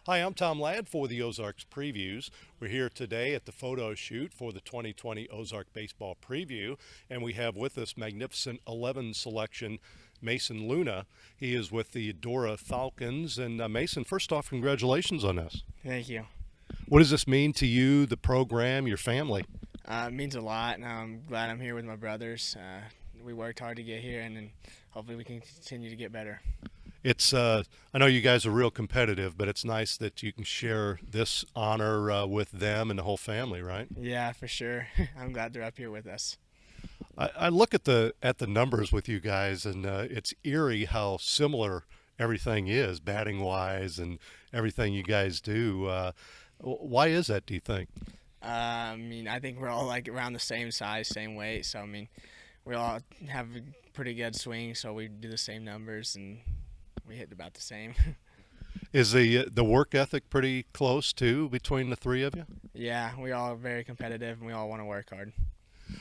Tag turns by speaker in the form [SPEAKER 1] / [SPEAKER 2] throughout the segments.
[SPEAKER 1] Hi, I'm Tom Ladd for the Ozarks Previews. We're here today at the photo shoot for the 2020 Ozark Baseball Preview, and we have with us magnificent 11 selection Mason Luna. He is with the Dora Falcons. And Mason, first off, congratulations on this.
[SPEAKER 2] Thank you.
[SPEAKER 1] What does this mean to you, the program, your family?
[SPEAKER 2] It means a lot, and I'm glad I'm here with my brothers. We worked hard to get here, and then hopefully we can continue to get better.
[SPEAKER 1] I know you guys are real competitive, but it's nice that you can share this honor with them and the whole family, right?
[SPEAKER 2] Yeah, for sure. I'm glad they're up here with us.
[SPEAKER 1] I look at the numbers with you guys, and it's eerie how similar everything is, batting wise, and everything you guys do. Why is that? Do you think?
[SPEAKER 2] I think we're all like around the same size, same weight. So we all have a pretty good swing, so we do the same numbers and we hit about the same.
[SPEAKER 1] Is the work ethic pretty close too between the three of you?
[SPEAKER 2] Yeah, we all are very competitive, and we all want to work hard.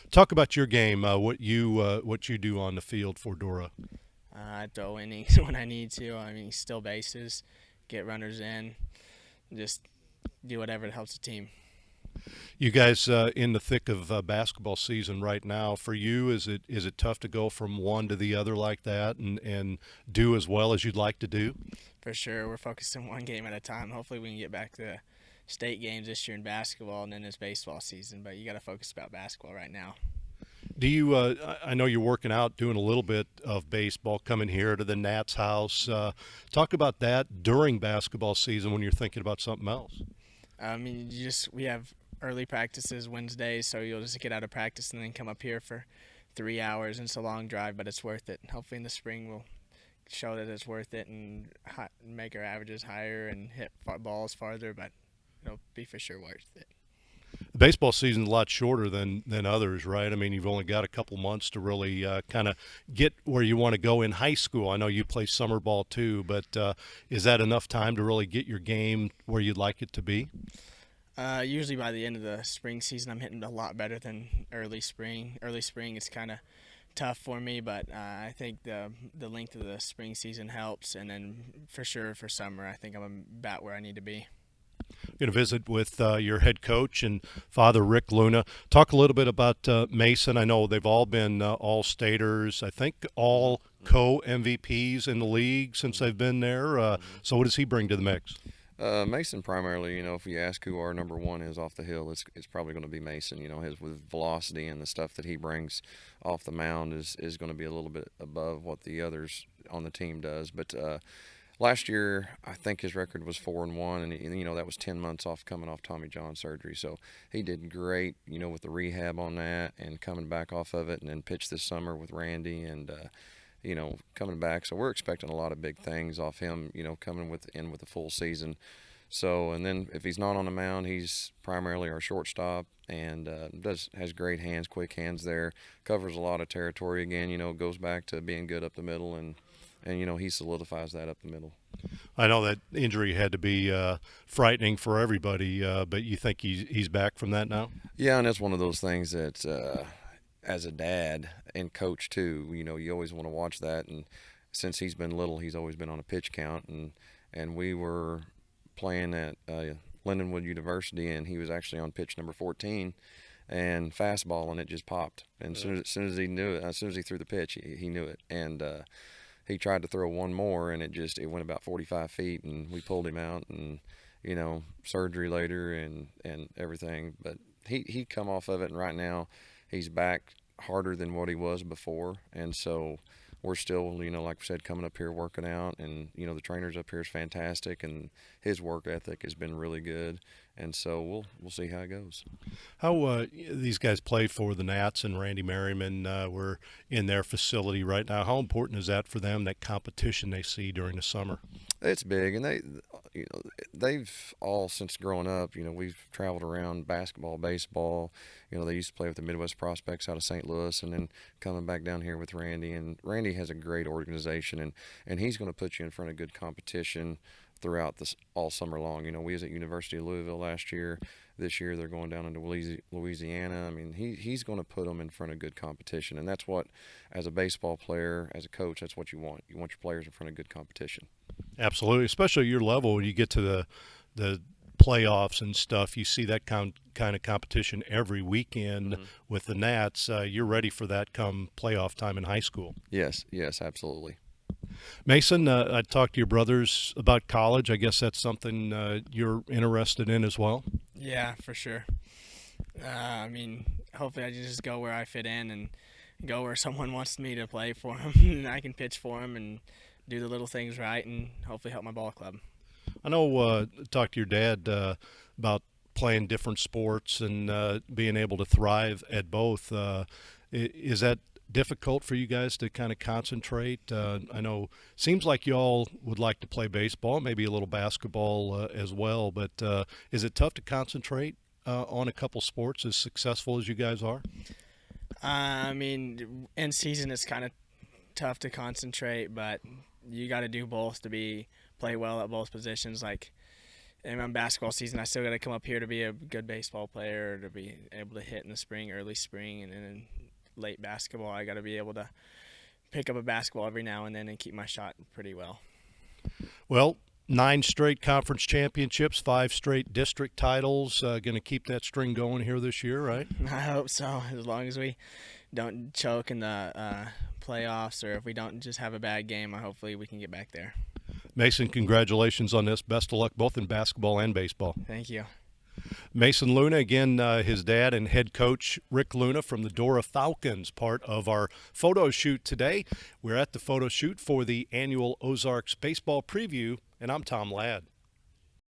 [SPEAKER 1] Talk about your game, what you do on the field for Dora.
[SPEAKER 2] I throw innings when I need to. Steal bases, get runners in, just do whatever helps the team.
[SPEAKER 1] You guys in the thick of basketball season right now. For you, is it tough to go from one to the other like that and do as well as you'd like to do?
[SPEAKER 2] For sure, we're focused on one game at a time. Hopefully, we can get back to state games this year in basketball, and then it's baseball season. But you got to focus about basketball right now.
[SPEAKER 1] Do you? I know you're working out, doing a little bit of baseball, coming here to the Nats house. Talk about that during basketball season when you're thinking about something else.
[SPEAKER 2] We have early practices Wednesdays, so you'll just get out of practice and then come up here for 3 hours. And it's a long drive, but it's worth it. Hopefully, in the spring we'll show that it's worth it and make our averages higher and hit balls farther. But it'll be for sure worth it.
[SPEAKER 1] The baseball season's a lot shorter than others, right? I mean, you've only got a couple months to really kind of get where you want to go in high school. I know you play summer ball too, but is that enough time to really get your game where you'd like it to be?
[SPEAKER 2] Usually by the end of the spring season, I'm hitting a lot better than early spring. Early spring is kind of tough for me, but I think the length of the spring season helps, and then for sure for summer, I think I'm about where I need to be.
[SPEAKER 1] Going to visit with your head coach and father, Rick Luna. Talk a little bit about Mason. I know they've all been all-staters. I think all co-MVPs in the league since they've been there. So what does he bring to the mix?
[SPEAKER 3] Mason primarily, if you ask who our number one is off the hill, it's probably going to be Mason. His with velocity and the stuff that he brings off the mound is going to be a little bit above what the others on the team does. But last year, I think his record was 4-1, and that was 10 months off coming off Tommy John surgery. So he did great, with the rehab on that and coming back off of it, and then pitched this summer with Randy and coming back. So we're expecting a lot of big things off him, coming with a full season. So, and then if he's not on the mound, he's primarily our shortstop and has great hands, quick hands there, covers a lot of territory again, goes back to being good up the middle, and he solidifies that up the middle.
[SPEAKER 1] I know that injury had to be frightening for everybody, but you think he's back from that now?
[SPEAKER 3] Yeah, and that's one of those things that as a dad and coach too, you always want to watch that. And since he's been little, he's always been on a pitch count. And we were playing at Lindenwood University, and he was actually on pitch number 14 and fastball, and it just popped. And as soon as he knew it, as soon as he threw the pitch, he knew it. And he tried to throw one more, and it went about 45 feet, and we pulled him out, and surgery later and everything. But he come off of it, and right now he's back harder than what he was before, and so we're still, like I said, coming up here working out, and the trainers up here is fantastic, and his work ethic has been really good, and so we'll see how it goes.
[SPEAKER 1] How these guys play for the Nats and Randy Merriman we're in their facility right now. How important is that for them, that competition they see during the summer?
[SPEAKER 3] It's big, and they've all since growing up. We've traveled around basketball, baseball. They used to play with the Midwest Prospects out of St. Louis, and then coming back down here with Randy. And Randy has a great organization, and he's going to put you in front of good competition throughout this all summer long. We was at University of Louisville last year. This year they're going down into Louisiana. He's going to put them in front of good competition, and that's what, as a baseball player, as a coach, that's what you want. You want your players in front of good competition.
[SPEAKER 1] Absolutely, especially at your level when you get to the playoffs and stuff. You see that kind of competition every weekend with the Nats. You're ready for that come playoff time in high school.
[SPEAKER 3] Yes, yes, absolutely.
[SPEAKER 1] Mason, I talked to your brothers about college. I guess that's something you're interested in as well.
[SPEAKER 2] Yeah, for sure. I mean, hopefully I just go where I fit in and go where someone wants me to play for them, and I can pitch for them and do the little things right, and hopefully help my ball club.
[SPEAKER 1] I know. Talked to your dad about playing different sports and being able to thrive at both. Is that difficult for you guys to kind of concentrate? I know seems like y'all would like to play baseball, maybe a little basketball as well, but is it tough to concentrate on a couple sports as successful as you guys are?
[SPEAKER 2] I mean, in season it's kind of tough to concentrate, but you got to do both to play well at both positions. Like in basketball season, I still got to come up here to be a good baseball player, to be able to hit in the spring, early spring, and then in late basketball, I got to be able to pick up a basketball every now and then and keep my shot pretty well.
[SPEAKER 1] Well, 9 straight conference championships, 5 straight district titles. Going to keep that string going here this year, right?
[SPEAKER 2] I hope so. As long as we don't choke in the playoffs, or if we don't just have a bad game, hopefully we can get back there.
[SPEAKER 1] Mason, congratulations on this. Best of luck both in basketball and baseball.
[SPEAKER 2] Thank you.
[SPEAKER 1] Mason Luna, again, his dad and head coach Rick Luna from the Dora Falcons, part of our photo shoot today. We're at the photo shoot for the annual Ozarks baseball preview, and I'm Tom Ladd.